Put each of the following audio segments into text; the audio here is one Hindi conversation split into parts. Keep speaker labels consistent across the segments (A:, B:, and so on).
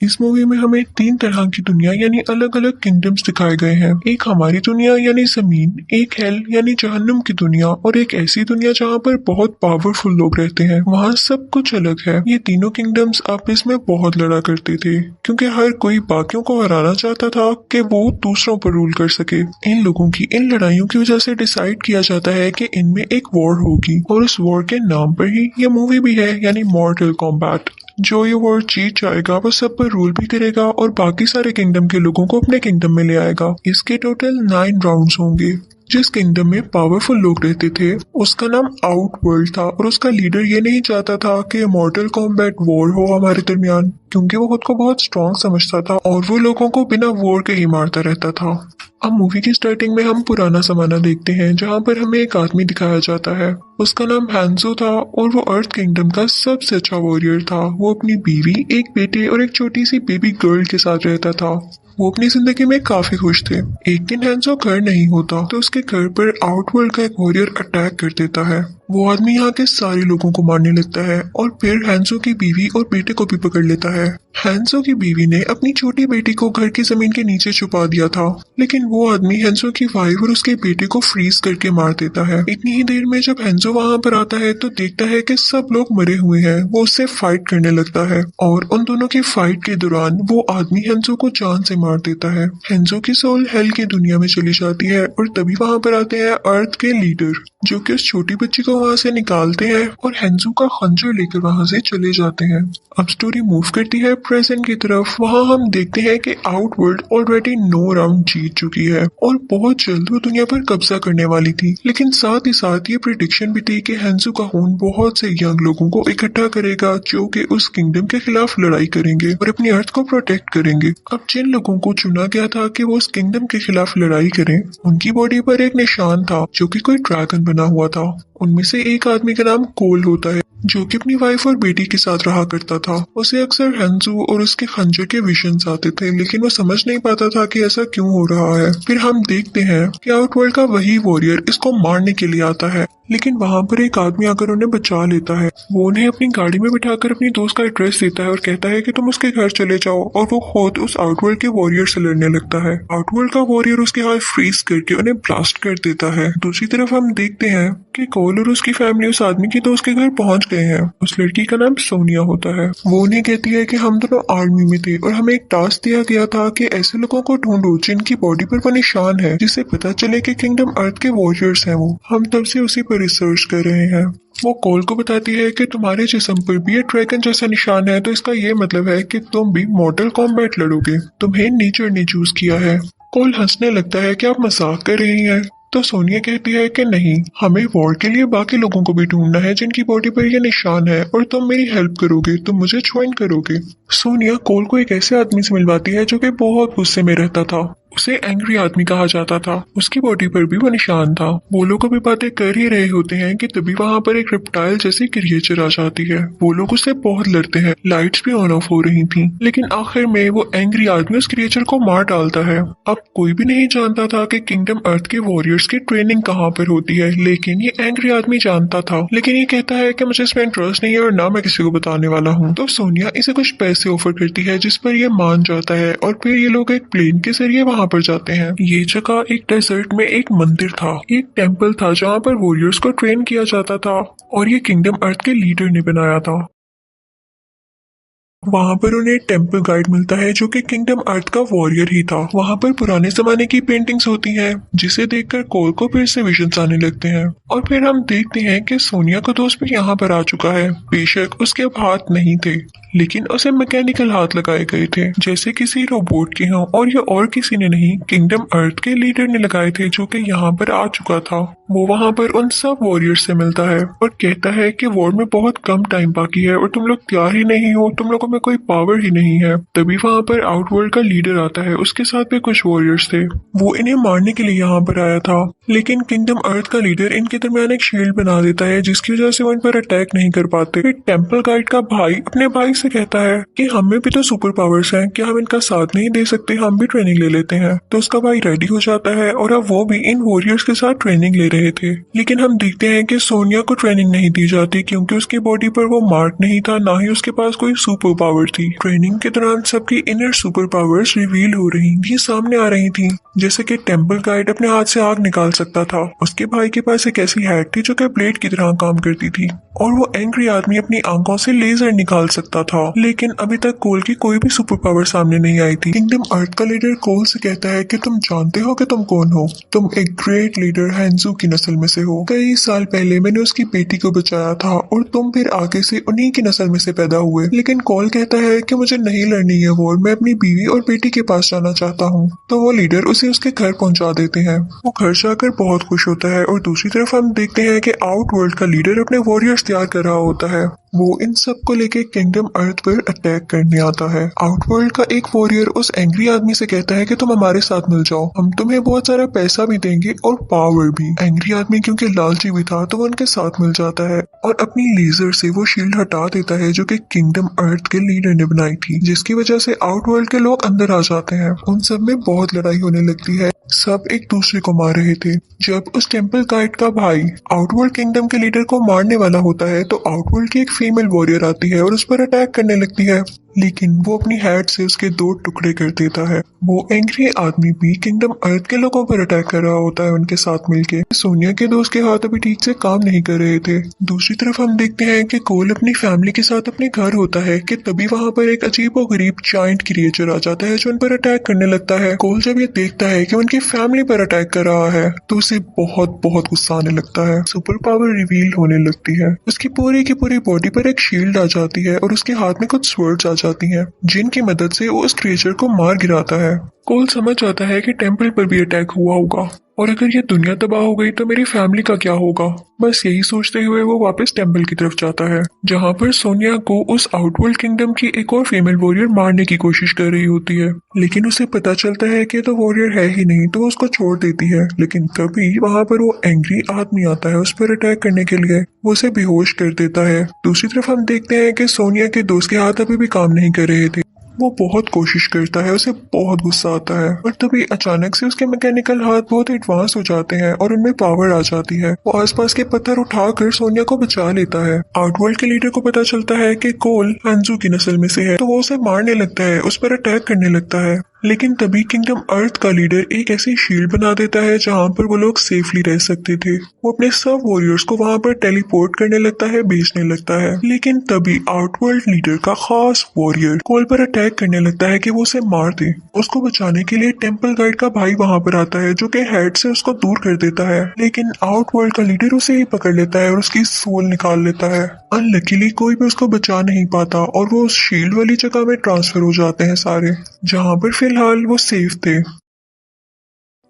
A: इस मूवी में हमें तीन तरह की दुनिया यानी अलग अलग किंगडम्स दिखाए गए हैं। एक हमारी दुनिया यानी जमीन, एक हेल यानी जहन्नुम की दुनिया और एक ऐसी दुनिया जहाँ पर बहुत पावरफुल लोग रहते हैं। वहाँ सब कुछ अलग है। ये तीनों किंगडम्स आपस में बहुत लड़ा करते थे क्योंकि हर कोई बाकियों को हराना चाहता था कि वो दूसरों पर रूल कर सके। इन लोगों की इन लड़ाइयों की वजह से डिसाइड किया जाता है कि इनमें एक वॉर होगी और उस वॉर के नाम पर ही ये मूवी भी है यानी मॉर्टल कॉम्बैट। जो ये वॉर जीत जाएगा वो सब पर रूल भी करेगा और बाकी सारे किंगडम के लोगों को अपने किंगडम में ले आएगा। इसके टोटल 9 राउंड्स होंगे। जिस किंगडम में पावरफुल लोग रहते थे उसका नाम आउट वर्ल्ड था और उसका लीडर ये नहीं चाहता था कि मॉर्टल कॉम्बैट वॉर हो हमारे दरमियान, क्योंकि वो खुद को बहुत स्ट्रॉन्ग समझता था और वो लोगों को बिना वॉर के ही मारता रहता था। अब मूवी की स्टार्टिंग में हम पुराना जमाना देखते हैं जहाँ पर हमें एक आदमी दिखाया जाता है। उसका नाम हैंसो था और वो अर्थ किंगडम का सबसे अच्छा वॉरियर था। वो अपनी बीवी, एक बेटे और एक छोटी सी बेबी गर्ल के साथ रहता था। वो अपनी जिंदगी में काफी खुश थे। एक दिन हैंसो घर नहीं होता तो उसके घर पर आउटवर्ल्ड का एक वॉरियर अटैक कर देता है। वो आदमी यहाँ के सारे लोगों को मारने लगता है और फिर हैंसो की बीवी और बेटे को भी पकड़ लेता है। हैंसो की बीवी ने अपनी छोटी बेटी को घर की जमीन के नीचे छुपा दिया था, लेकिन वो आदमी हैंसो की वाइफ और उसके बेटे को फ्रीज करके मार देता है। इतनी ही देर में जब हैंसो वहाँ पर आता है तो देखता है कि सब लोग मरे हुए हैं। वो उससे फाइट करने लगता है और उन दोनों की फाइट के दौरान वो आदमी हैंसो को जान से मार देता है। हैंसो की सोल हेल की दुनिया में चली जाती है और तभी वहाँ पर आते हैं अर्थ के लीडर, जो कि उस छोटी बच्ची को वहाँ से निकालते हैं और हैंसो का खंजर लेकर वहाँ से चले जाते हैं। अब स्टोरी मूव करती है प्रेजेंट की तरफ। वहाँ हम देखते हैं कि आउटवर्ल्ड ऑलरेडी 9 राउंड जीत चुकी है और बहुत जल्द वो दुनिया पर कब्जा करने वाली थी। लेकिन साथ ही साथ ये प्रिडिक्शन भी थी कि हैंसो का खून बहुत से यंग लोगों को इकट्ठा करेगा जो कि उस किंगडम के खिलाफ लड़ाई करेंगे और अपनी अर्थ को प्रोटेक्ट करेंगे। अब जिन लोगों को चुना गया था कि वो उस किंगडम के खिलाफ लड़ाई करें, उनकी बॉडी पर एक निशान था जो कि कोई ड्रैगन बना हुआ था। उनमें से एक आदमी का नाम कोल होता है जो कि अपनी वाइफ और बेटी के साथ रहा करता था। उसे अक्सर हैंसो और उसके खंजर के विजन्स आते थे, लेकिन वो समझ नहीं पाता था कि ऐसा क्यों हो रहा है। फिर हम देखते हैं कि आउटवर्ल्ड का वही वॉरियर इसको मारने के लिए आता है, लेकिन वहाँ पर एक आदमी आकर उन्हें बचा लेता है। वो उन्हें अपनी गाड़ी में बिठाकर अपनी दोस्त का एड्रेस देता है और कहता है कि तुम उसके घर चले जाओ, और वो खुद उस आउटवर्ल्ड के वॉरियर से लड़ने लगता है। आउटवर्ल्ड का वॉरियर उसके हाथ फ्रीज करके उन्हें ब्लास्ट कर देता है। दूसरी तरफ हम देखते हैं कि कोल और उसकी फैमिली उस आदमी की दोस्त के घर पहुंच गए हैं। उस लड़की का नाम सोनिया होता है। वो उन्हें कहती है कि हम दोनों आर्मी में थे और हमें एक टास्क दिया गया था कि ऐसे लोगों को ढूंढो जिनकी बॉडी पर वो निशान है, जिससे पता चले कि किंगडम अर्थ के वॉरियर्स हैं। वो हम तब से उसी पर रिसर्च कर रहे हैं। वो कोल को बताती है कि तुम्हारे जिस्म पर भी ये ड्रैगन जैसा निशान है, तो इसका ये मतलब है कि तुम भी मॉर्टल कॉम्बैट लड़ोगे। तुम्हें नेचर ने चूज किया है। कोल हंसने लगता है कि आप मजाक कर रही हैं। तो सोनिया कहती है कि नहीं, हमें वॉर के लिए बाकी लोगों को भी ढूंढना है जिनकी बॉडी पर यह निशान है, और तुम मेरी हेल्प करोगे, तुम मुझे ज्वाइन करोगे। सोनिया कोल को एक ऐसे आदमी से मिलवाती है जो कि बहुत गुस्से में रहता था। उसे एंग्री आदमी कहा जाता था। उसकी बॉडी पर भी वो निशान था। वो लोग अभी बातें कर ही रहे होते हैं कि तभी वहाँ पर एक रिप्टाइल जैसी क्रिएचर आ जाती है। वो लोग उससे बहुत लड़ते हैं। लाइट्स भी ऑन ऑफ हो रही थी, लेकिन आखिर में वो एंग्री आदमी उस क्रिएचर को मार डालता है। अब कोई भी नहीं जानता था कि किंगडम अर्थ के वॉरियर्स की ट्रेनिंग कहाँ पर होती है, लेकिन ये एंग्री आदमी जानता था। लेकिन ये कहता है कि मुझे इसमें इंटरेस्ट नहीं है और ना मैं किसी को बताने वाला हूँ। तो सोनिया इसे कुछ पैसे ऑफर करती है जिस पर ये मान जाता है और फिर ये लोग एक प्लेन के जरिए वहाँ पर जाते हैं। ये जगह एक डेजर्ट में एक मंदिर था, एक टेंपल था जहाँ पर वॉरियर्स को ट्रेन किया जाता था, और ये किंगडम अर्थ के लीडर ने बनाया था। वहाँ पर उन्हें टेम्पल गाइड मिलता है जो कि किंगडम अर्थ का वॉरियर ही था। वहाँ पर पुराने जमाने की पेंटिंग्स होती हैं जिसे देखकर कोल को फिर से विजन्स आने लगते हैं। और फिर हम देखते हैं कि सोनिया का दोस्त भी यहाँ पर आ चुका है। बेशक उसके अब हाथ नहीं थे, लेकिन उसे मैकेनिकल हाथ लगाए गए थे जैसे किसी रोबोट के हों, और ये और किसी ने नहीं, किंगडम अर्थ के लीडर ने लगाए थे जो कि यहाँ पर आ चुका था। वो वहाँ पर उन सब वॉरियर्स से मिलता है और कहता है कि वॉर में बहुत कम टाइम बाकी है और तुम लोग तैयार ही नहीं हो, तुम लोगों में कोई पावर ही नहीं है। तभी वहाँ पर आउटवर्ल्ड का लीडर आता है, उसके साथ भी कुछ वॉरियर्स थे। वो इन्हें मारने के लिए यहाँ पर आया था, लेकिन किंगडम अर्थ का लीडर इनके दरमियान एक शील्ड बना देता है जिसकी वजह से वो इन पर अटैक नहीं कर पाते। फिर टेम्पल गाइड का भाई अपने भाई से कहता है कि हमें भी तो सुपर पावर्स हैं, क्या हम इनका साथ नहीं दे सकते, हम भी ट्रेनिंग ले लेते हैं। तो उसका भाई रेडी हो जाता है और अब वो भी इन वॉरियर्स के साथ ट्रेनिंग ले रहे थे। लेकिन हम देखते हैं कि सोनिया को ट्रेनिंग नहीं दी जाती क्योंकि उसकी बॉडी पर वो मार्क नहीं था, ना ही उसके पास कोई सुपर पावर थी। ट्रेनिंग के दौरान सबकी इनर सुपर पावर्स रिवील हो रही थी, सामने आ रही थी। जैसे कि टेम्पल गाइड अपने हाथ से आग निकाल सकता था, उसके भाई के पास एक ऐसी हैट थी जो कि ब्लेड की तरह काम करती थी, और वो एंग्री आदमी अपनी आंखों से लेजर निकाल सकता था। लेकिन अभी तक कोल की कोई भी सुपर पावर सामने नहीं आई थी। किंगडम अर्थ का लीडर कोल से कहता है कि तुम जानते हो कि तुम कौन हो? तुम एक ग्रेट लीडर हैंजू की नस्ल में से हो। कई साल पहले मैंने उसकी बेटी को बचाया था और तुम फिर आगे से उन्हीं की नस्ल में से पैदा हुए। लेकिन कोल कहता है कि मुझे नहीं लड़नी है वॉर, मैं अपनी बीवी और बेटी के पास जाना चाहता हूँ। तो वो लीडर उसे उसके घर पहुंचा देते हैं। वो घर जाकर बहुत खुश होता है और दूसरी तरफ हम देखते हैं कि आउट वर्ल्ड का लीडर अपने वॉरियर्स तैयार कर रहा होता है। वो इन सब को लेके किंगडम अर्थ पर अटैक करने आता है। आउटवर्ल्ड का एक वॉरियर उस एंग्री आदमी से कहता है कि तुम हमारे साथ मिल जाओ, हम तुम्हें बहुत सारा पैसा भी देंगे और पावर भी। एंग्री आदमी क्योंकि लालची भी था तो वो उनके साथ मिल जाता है और अपनी लेजर से वो शील्ड हटा देता है जो कि किंगडम अर्थ के लीडर ने बनाई थी, जिसकी वजह से आउटवर्ल्ड के लोग अंदर आ जाते हैं। उन सब में बहुत लड़ाई होने लगती है, सब एक दूसरे को मार रहे थे। जब उस टेम्पल गाइड का भाई आउटवर्ल्ड किंगडम के लीडर को मारने वाला होता है तो आउटवर्ल्ड की एक फीमेल वॉरियर आती है और उस पर अटैक करने लगती है, लेकिन वो अपनी हैट से उसके 2 टुकड़े कर देता है। वो एंग्री आदमी भी किंगडम अर्थ के लोगों पर अटैक कर रहा होता है उनके साथ मिलके। सोनिया के दोस्त के हाथ अभी ठीक से काम नहीं कर रहे थे। दूसरी तरफ हम देखते हैं कि कोल अपनी फैमिली के साथ अपने घर होता है कि तभी वहाँ पर एक अजीब और गरीब जायंट क्रिएचर आ जाता है जो उन पर अटैक करने लगता है। कोल जब ये देखता है कि उनकी फैमिली पर अटैक कर रहा है तो उसे बहुत बहुत गुस्सा आने लगता है। सुपर पावर रिवील होने लगती है, उसकी पूरी की पूरी बॉडी पर एक शील्ड आ जाती है और उसके हाथ में कुछ स्वर्ड्स आ जाती हैं जिनकी मदद से वो उस क्रिएचर को मार गिराता है। कोल समझ जाता है कि टेम्पल पर भी अटैक हुआ होगा और अगर ये दुनिया तबाह हो गई तो मेरी फैमिली का क्या होगा। बस यही सोचते हुए वो वापस टेम्पल की तरफ जाता है जहाँ पर सोनिया को उस आउटवर्ल्ड किंगडम की एक और फीमेल वॉरियर मारने की कोशिश कर रही होती है, लेकिन उसे पता चलता है कि तो वॉरियर है ही नहीं, तो वो उसको छोड़ देती है। लेकिन तभी वहाँ पर वो एंग्री आदमी आता है उस पर अटैक करने के लिए, वो उसे बेहोश कर देता है। दूसरी तरफ हम देखते हैं कि सोनिया के दोस्त के हाथ अभी भी काम नहीं कर रहे थे। वो बहुत कोशिश करता है, उसे बहुत गुस्सा आता है, और तभी अचानक से उसके मैकेनिकल हाथ बहुत एडवांस हो जाते हैं और उनमें पावर आ जाती है। वो आसपास के पत्थर उठाकर सोनिया को बचा लेता है। आउटवर्ल्ड के लीडर को पता चलता है कि कोल हैंजू की नस्ल में से है, तो वो उसे मारने लगता है, उस पर अटैक करने लगता है। लेकिन तभी किंगडम अर्थ का लीडर एक ऐसी शील्ड बना देता है जहाँ पर वो लोग सेफली रह सकते थे। वो अपने सब वॉरियर्स को वहाँ पर टेलीपोर्ट करने लगता है, भेजने लगता है। लेकिन तभी आउटवर्ल्ड लीडर का खास वॉरियर कोल पर अटैक करने लगता है कि वो उसे मार दे। उसको बचाने के लिए टेम्पल गाइड का भाई वहाँ पर आता है जो कि हेड से उसको दूर कर देता है, लेकिन आउटवर्ल्ड का लीडर उसे ही पकड़ लेता है और उसकी सोल निकाल लेता है। अनलकीली कोई भी उसको बचा नहीं पाता और वो उस शील्ड वाली जगह में ट्रांसफर हो जाते हैं सारे, जहाँ पर फिलहाल वो सेफ थे।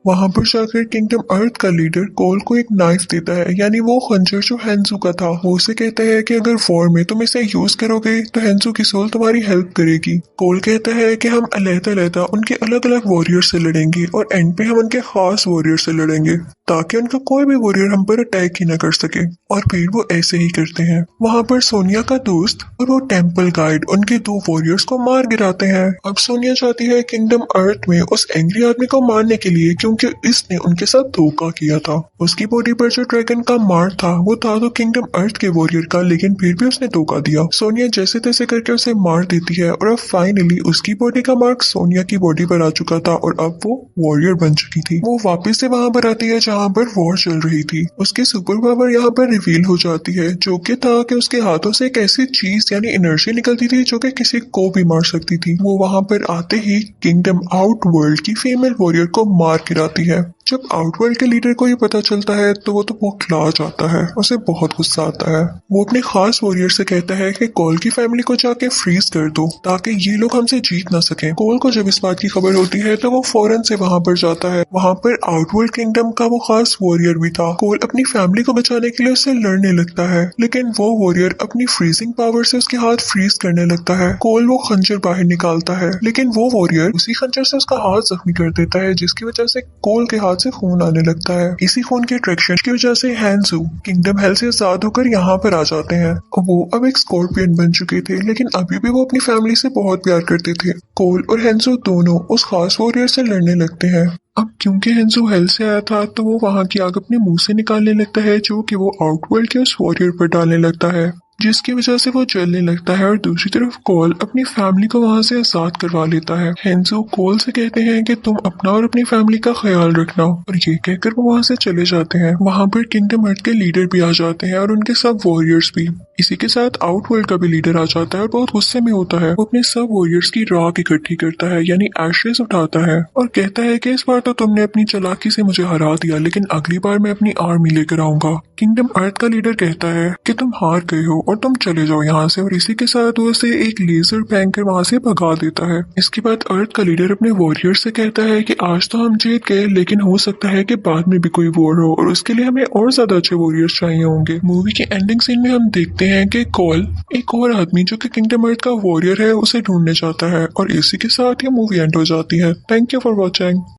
A: वहां पर जाकर किंगडम अर्थ का लीडर कोल को एक नाइफ देता है, यानी वो खंजर जो हैंजू का था। वो उसे कहता है कि अगर वॉर में तुम इसे यूज करोगे तो हैंजू की सोल तुम्हारी हेल्प करेगी। कोल कहता है कि हम अलग-अलग उनके अलग अलग वॉरियर से लड़ेंगे और एंड पे हम उनके खास वॉरियर से लड़ेंगे ताकि उनका कोई भी वॉरियर हम पर अटैक ही न कर सके। और फिर वो ऐसे ही करते हैं। वहाँ पर सोनिया का दोस्त और वो टेम्पल गाइड उनके 2 वॉरियर्स को मार गिराते हैं। अब सोनिया चाहती है किंगडम अर्थ में उस एंग्री आदमी को मारने के लिए, क्योंकि इसने उनके साथ धोखा किया था। उसकी बॉडी पर जो ड्रैगन का मार्क था वो था तो किंगडम अर्थ के वॉरियर का, लेकिन फिर भी उसने धोखा दिया। सोनिया जैसे तैसे करके उसे मार देती है और अब फाइनली उसकी बॉडी का मार्क सोनिया की बॉडी पर आ चुका था और अब वो वॉरियर बन चुकी थी। वो वापस से वहां पर आती है जहाँ पर वॉर चल रही थी। उसकी सुपर पावर यहाँ पर रिवील हो जाती है, जो कि था कि उसके हाथों से एक ऐसी चीज यानी एनर्जी निकलती थी जो कि किसी को भी मार सकती थी। वो वहां पर आते ही किंगडम आउटवर्ल्ड की फीमेल वॉरियर को मार गिराती है। जब आउटवर्ल्ड के लीडर को ये पता चलता है तो वो बौखला जाता है, उसे बहुत गुस्सा आता है। वो अपने खास वॉरियर से कहता है कि कोल की फैमिली को जाके फ्रीज कर दो ताकि ये लोग हमसे जीत ना सके। कोल को जब इस बात की खबर होती है तो वो फौरन से वहां पर जाता है। वहां पर आउटवर्ल्ड किंगडम का वो खास वॉरियर भी था। कोल अपनी फैमिली को बचाने के लिए उससे लड़ने लगता है, लेकिन वो वॉरियर अपनी फ्रीजिंग पावर से उसके हाथ फ्रीज करने लगता है। कोल वो खंजर बाहर निकालता है, लेकिन वो वॉरियर उसी खंजर से उसका हाथ जख्मी कर देता है, जिसकी वजह से कोल के हाथ से फोन आने लगता है। इसी फोन के अट्रैक्शन की वजह से हैंसू किंगडम हेल से आजाद होकर यहाँ पर आ जाते हैं। वो अब एक स्कॉर्पियन बन चुके थे, लेकिन अभी भी वो अपनी फैमिली से बहुत प्यार करते थे। कोल और हैंसू दोनों उस खास वॉरियर से लड़ने लगते हैं। अब क्योंकि हैंसू हेल से आया था तो वो वहाँ की आग अपने मुंह से निकालने लगता है, जो कि वो आउटवर्ल्ड के उस वॉरियर पर डालने लगता है, जिसकी वजह से वो जलने लगता है। और दूसरी तरफ कोल अपनी फैमिली को वहां से आजाद करवा लेता है। हेंजो कोल से कहते हैं कि तुम अपना और अपनी फैमिली का ख्याल रखना, और ये कहकर वो वहां से चले जाते हैं। वहां पर किंगडम हार्ट के लीडर भी आ जाते हैं और उनके सब वॉरियर्स भी। इसी के साथ आउटवर्ल्ड का भी लीडर आ जाता है और बहुत गुस्से में होता है। वो अपने सब वॉरियर्स की राख इकट्ठी करता है, यानी एशेस उठाता है, और कहता है कि इस बार तो तुमने अपनी चालाकी से मुझे हरा दिया, लेकिन अगली बार मैं अपनी आर्मी लेकर आऊंगा। किंगडम अर्थ का लीडर कहता है कि तुम हार गए हो और तुम चले जाओ यहाँ से, और इसी के साथ वो उसे एक लेजर फेंक कर वहां से भगा देता है। इसके बाद अर्थ का लीडर अपने वॉरियर से कहता है कि आज तो हम जीत गए, लेकिन हो सकता है कि बाद में भी कोई वॉर हो, और उसके लिए हमें और ज्यादा अच्छे वॉरियर्स चाहिए होंगे। मूवी के एंडिंग सीन में हम देखते हैं कि कॉल एक और आदमी जो कि किंगडम अर्थ का वॉरियर है उसे ढूंढने जाता है, और इसी के साथ ये मूवी एंड हो जाती है। Thank you for watching.